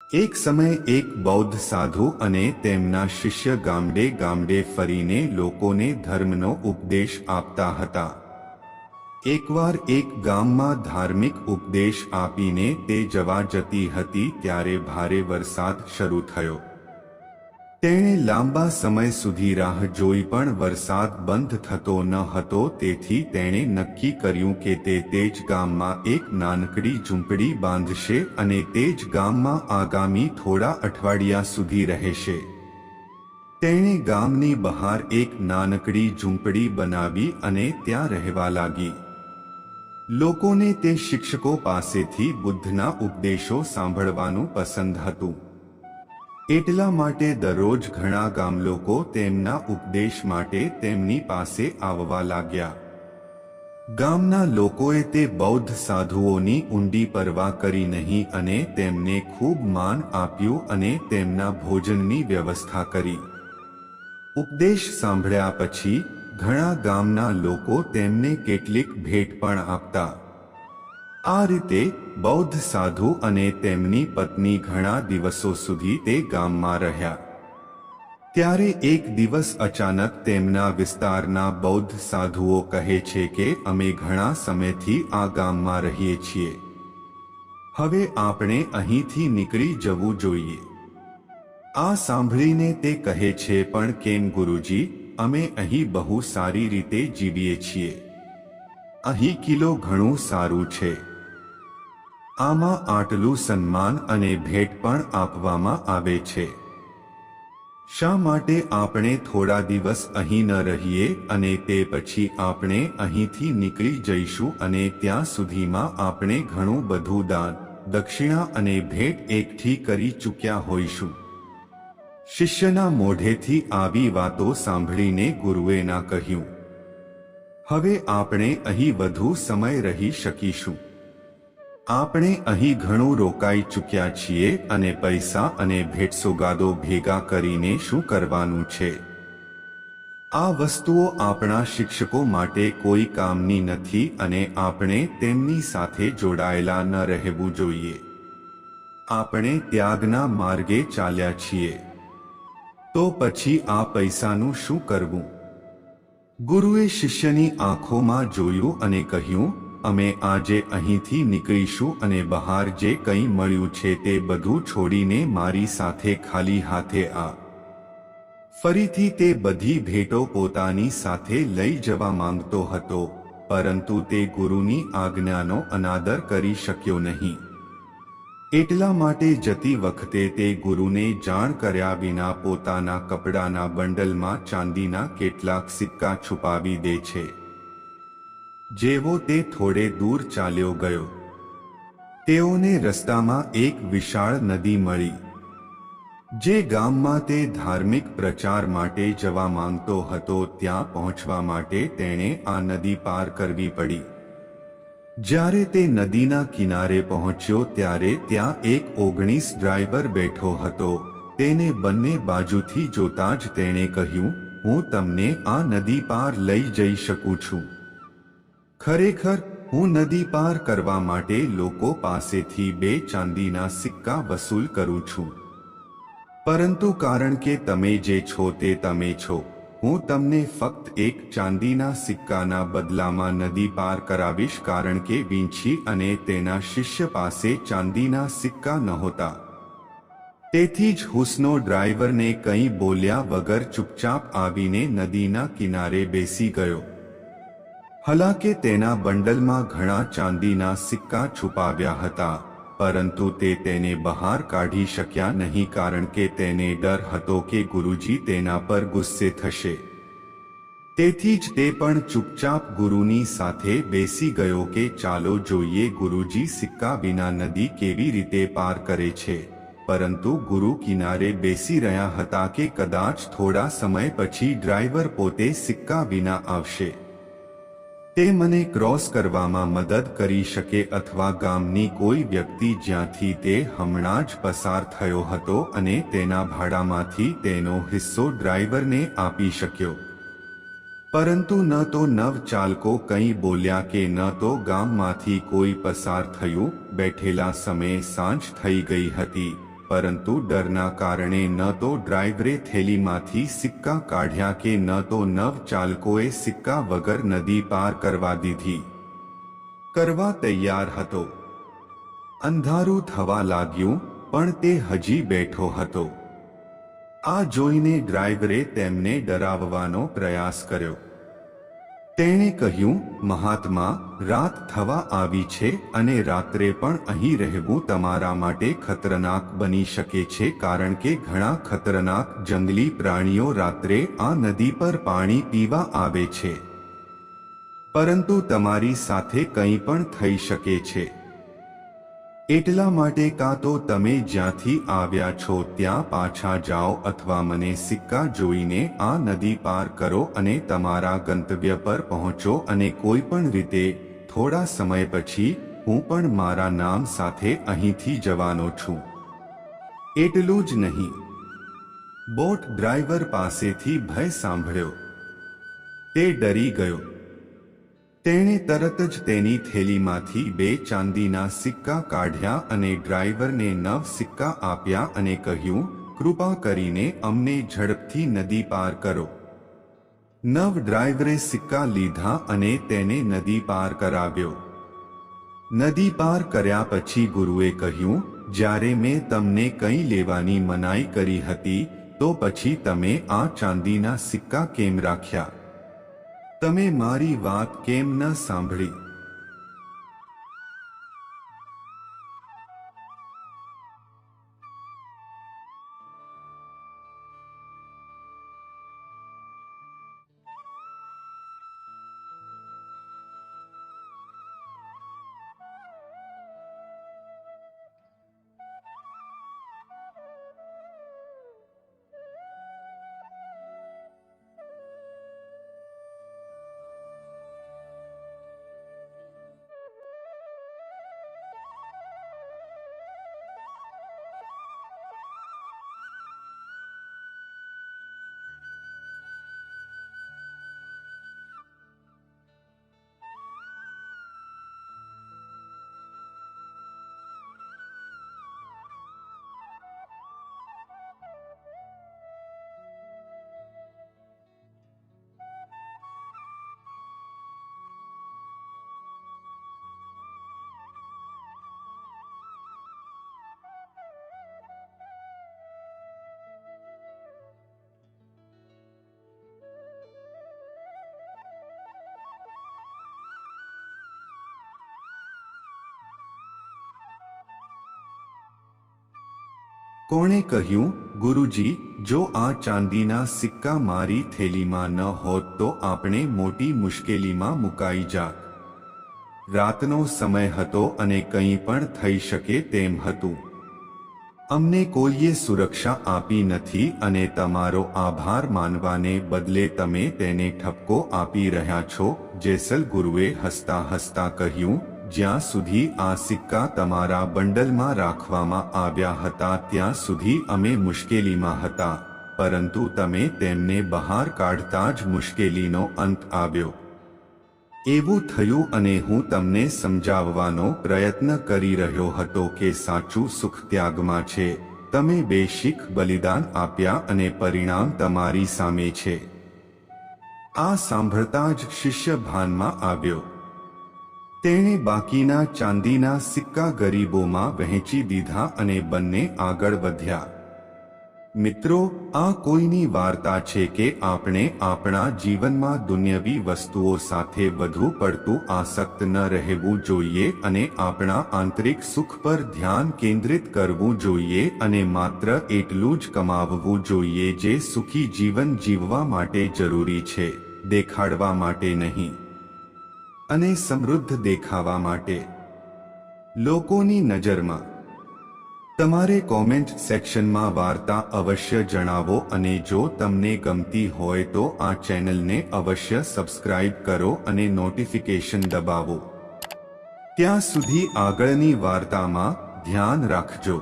એક સમય એક બૌદ્ધ સાધુ અને તેમના શિષ્ય ગામડે ગામડે ફરીને લોકોને ધર્મનો ઉપદેશ આપતા હતા. એકવાર એક ગામમાં ધાર્મિક ઉપદેશ આપીને તે જવા જતી હતી ત્યારે ભારે વરસાદ શરૂ થયો. તેણે લાંબા સમય સુધી રાહ જોઈ પણ વરસાદ બંધ થતો ન હતો. તેથી તેણે નક્કી કર્યું કે તે જ ગામમાં એક નાનકડી ઝૂંપડી બાંધશે અને તે જ ગામમાં આગામી થોડા અઠવાડિયા સુધી રહેશે. તેણે ગામની બહાર એક નાનકડી ઝૂંપડી બનાવી અને ત્યાં રહેવા લાગી. લોકોને તે શિક્ષકો પાસેથી બુદ્ધના ઉપદેશો સાંભળવાનું પસંદ હતું. એટલા માટે દરરોજ ઘણા ગામલોકો તેમના ઉપદેશ માટે તેમની પાસે આવવા લાગ્યા. ગામના લોકોએ તે બૌદ્ધ સાધુઓની ઊંડી પરવા કરી નહીં અને તેમને ખૂબ માન આપ્યું અને તેમના ભોજનની વ્યવસ્થા કરી. ઉપદેશ સાંભળ્યા પછી ઘણા ગામના લોકો તેમને કેટલીક ભેટ પણ આપતા. આ રીતે બૌદ્ધ સાધુ અને તેમની પત્ની ઘણા દિવસો સુધી તે ગામમાં રહ્યા. ત્યારે એક દિવસ અચાનક તેમના વિસ્તારના બૌદ્ધ સાધુઓ કહે છે કે અમે ઘણા સમયથી આ ગામમાં રહીએ છીએ. હવે આપણે અહીંથી નીકળી જવું જોઈએ. આ સાંભળીને તે કહે છે પણ કેમ ગુરુજી, અમે અહીં બહુ સારી રીતે જીવીએ છીએ. અહીં કિલો ઘણું સારું છે. આમાં આટલું સન્માન અને ભેટ પણ આપવામાં આવે છે. શા માટે આપણે થોડા દિવસ અહીં ન રહીએ અને તે પછી આપણે અહીંથી નીકળી જઈશું અને ત્યાં સુધીમાં આપણે ઘણું બધું દાન, દક્ષિણા અને ભેટ એકઠી કરી ચૂક્યા હોઈશું. શિષ્યના મોઢેથી આવી વાતો સાંભળીને ગુરુએ ના કહ્યું, હવે આપણે અહીં વધુ સમય રહી શકીશું. આપણે અહીં ઘણું રોકાઈ ચૂક્યા છીએ અને પૈસા અને ભેટસોગાદો ભેગા કરીને શું કરવાનું છે? આ વસ્તુઓ આપણા શિક્ષકો માટે કોઈ કામની નથી અને આપણે તેમની સાથે જોડાયેલા ન રહેવું જોઈએ. આપણે ત્યાગના માર્ગે ચાલ્યા છીએ. તો પછી આ પૈસાનું શું કરવું? ગુરુએ શિષ્યની આંખોમાં જોયું અને કહ્યું, અમે આજે અહીંથી નીકળીશું અને બહાર જે કંઈ મળ્યું છે તે બધું છોડીને મારી સાથે ખાલી હાથે આ. ફરીથી તે બધી ભેટો પોતાની સાથે લઈ જવા માંગતો હતો, પરંતુ તે ગુરુની આજ્ઞાનો અનાદર કરી શક્યો નહીં. એટલા માટે જતી વખતે તે ગુરુને જાણ કર્યા વિના પોતાના કપડાના બંડલમાં ચાંદીના કેટલાક સિક્કા છુપાવી દે છે. જેવો તે થોડે દૂર ચાલ્યો ગયો, તેઓને રસ્તામાં એક વિશાળ નદી મળી. જે ગામમાં તે ધાર્મિક પ્રચાર માટે જવા માંગતો હતો ત્યાં પહોંચવા માટે તેણે આ નદી પાર કરવી પડી. જ્યારે તે નદીના કિનારે પહોંચ્યો ત્યારે ત્યાં એક 19 ડ્રાઈવર બેઠો હતો. તેને બંને બાજુથી જોતા જ તેણે કહ્યું, હું તમને આ નદી પાર લઈ જઈ શકું છું. ખરેખર હું નદી પાર કરવા માટે લોકો પાસેથી 2 ચાંદીના સિક્કા વસૂલ કરું છું. પરંતુ કારણ કે તમે જે છો તે તમે છો, હું તમને ફક્ત 1 ચાંદીના સિક્કાના બદલામાં નદી પાર કરાવીશ. કારણ કે વિંછી અને તેના શિષ્ય પાસે ચાંદીના સિક્કા નહોતા. તેથી જ હુસનો ડ્રાઈવરને કંઈ બોલ્યા વગર ચૂપચાપ આવીને નદીના કિનારે બેસી ગયો. હાલાકે તેના બંડલમાં ઘણા ચાંદીના સિક્કા છુપાવ્યા હતા, પરંતુ તે તેને બહાર કાઢી શક્યા નહીં કારણ કે તેને ડર હતો કે ગુરુજી તેના પર ગુસ્સે થશે. તેથી જ તે પણ ચૂપચાપ ગુરુની સાથે બેસી ગયો કે ચાલો જોઈએ ગુરુજી સિક્કા વિના નદી કેવી રીતે પાર કરે છે. પરંતુ ગુરુ કિનારે બેસી રહ્યા હતા કે કદાચ થોડા સમય પછી ડ્રાઈવર પોતે સિક્કા વિના આવશે. તે મને ક્રોસ કરવામાં મદદ કરી શકે અથવા ગામની કોઈ વ્યક્તિ જ્યાંથી તે હમણાં જ પસાર થયો હતો અને તેના ભાડામાંથી તેનો હિસ્સો ડ્રાઈવરને આપી શક્યો. પરંતુ ન તો નવચાલકો કંઈ બોલ્યા કે ન તો ગામમાંથી કોઈ પસાર થયું. બેઠેલા સમયે સાંજ થઈ ગઈ હતી પરંતુ ડરના કારણે ન તો ડ્રાઈવરે થેલીમાંથી સિક્કા કાઢ્યા કે ન તો નવ ચાલકોએ સિક્કા વગર નદી પાર કરવા તૈયાર હતો. અંધારું થવા લાગ્યું, પણ તે હજી બેઠો હતો. આ જોઈને ડ્રાઈવરે તેમને ડરાવવાનો પ્રયાસ કર્યો. તેણે કહ્યું, મહાત્મા, રાત થવા આવી છે અને રાત્રે પણ અહીં રહેવું તમારા માટે ખતરનાક બની શકે છે, કારણ કે ઘણા ખતરનાક જંગલી પ્રાણીઓ રાત્રે આ નદી પર પાણી પીવા આવે છે. પરંતુ તમારી સાથે કંઈ પણ થઈ શકે છે. એટલા માટે કાં તો તમે જ્યાંથી આવ્યા છો ત્યાં પાછા જાઓ અથવા મને સિક્કા જોઈને આ નદી પાર કરો અને તમારા ગંતવ્ય પર પહોંચો, અને કોઈ પણ રીતે થોડા સમય પછી હું પણ મારા નામ સાથે અહીંથી જવાનો છું. એટલું જ નહીં, બોટ ડ્રાઈવર પાસેથી ભય સાંભળ્યો. તે ડરી ગયો. તેણે તરત જ તેની થેલીમાંથી 2 ચાંદીના સિક્કા કાઢ્યા અને ડ્રાઈવરને 9 સિક્કા આપ્યા અને કહ્યું, કૃપા કરીને અમને ઝડપથી નદી પાર કરો. 9 ડ્રાઈવરે સિક્કા લીધા અને તેને નદી પાર કરાવ્યો. નદી પાર કર્યા પછી ગુરુએ કહ્યું, જ્યારે મેં તમને કંઈ લેવાની મનાઈ કરી હતી તો પછી તમે આ ચાંદીના સિક્કા કેમ રાખ્યા? તમે મારી વાત કેમ ન સાંભળી? કોણે કહ્યું, ગુરુજી, જો આ ચાંદીના સિક્કા મારી થેલીમાં ન હોત તો આપણે મોટી મુશ્કેલીમાં મુકાઈ જાત. રાતનો સમય હતો અને કંઈ પણ થઈ શકે તેમ હતું. અમને કોઈએ સુરક્ષા આપી નથી અને તમારો આભાર માનવાને બદલે તમે તેને ઠપકો આપી રહ્યા છો. જેસલ ગુરુએ હસતા હસતા કહ્યું, જ્યાં સુધી આ સિક્કા તમારા બંડલમાં રાખવામાં આવ્યા હતા ત્યાં સુધી અમે મુશ્કેલીમાં હતા, પરંતુ તમે તેમને બહાર કાઢતા જ મુશ્કેલીનો અંત આવ્યો. એવું થયું અને હું તમને સમજાવવાનો પ્રયત્ન કરી રહ્યો હતો કે સાચું સુખ ત્યાગમાં છે. તમે 2 શીખ બલિદાન આપ્યા અને પરિણામ તમારી સામે છે. આ સાંભળતા જ શિષ્ય ભાનમાં આવ્યો. તેણે બાકીના ચાંદીના સિક્કા ગરીબોમાં વહેંચી દીધા અને બંને આગળ વધ્યા. મિત્રો, આ કોઈની વાર્તા છે કે આપણે આપણા જીવનમાં દુન્યવી વસ્તુઓ સાથે વધુ પડતું આસક્ત ન રહેવું જોઈએ અને આપણા આંતરિક સુખ પર ધ્યાન કેન્દ્રિત કરવું જોઈએ અને માત્ર એટલું જ કમાવવું જોઈએ જે સુખી જીવન જીવવા માટે જરૂરી છે, દેખાડવા માટે નહીં અને સમૃદ્ધ દેખાવા માટે. લોકોની નજરમાં. તમારે કોમેન્ટ સેક્શનમાં વાર્તા અવશ્ય જણાવો અને જો તમને ગમતી હોય તો આ ચેનલને અવશ્ય સબસ્ક્રાઇબ કરો અને નોટિફિકેશન દબાવો. ત્યાં સુધી આગળની વાર્તામાં ધ્યાન રાખજો.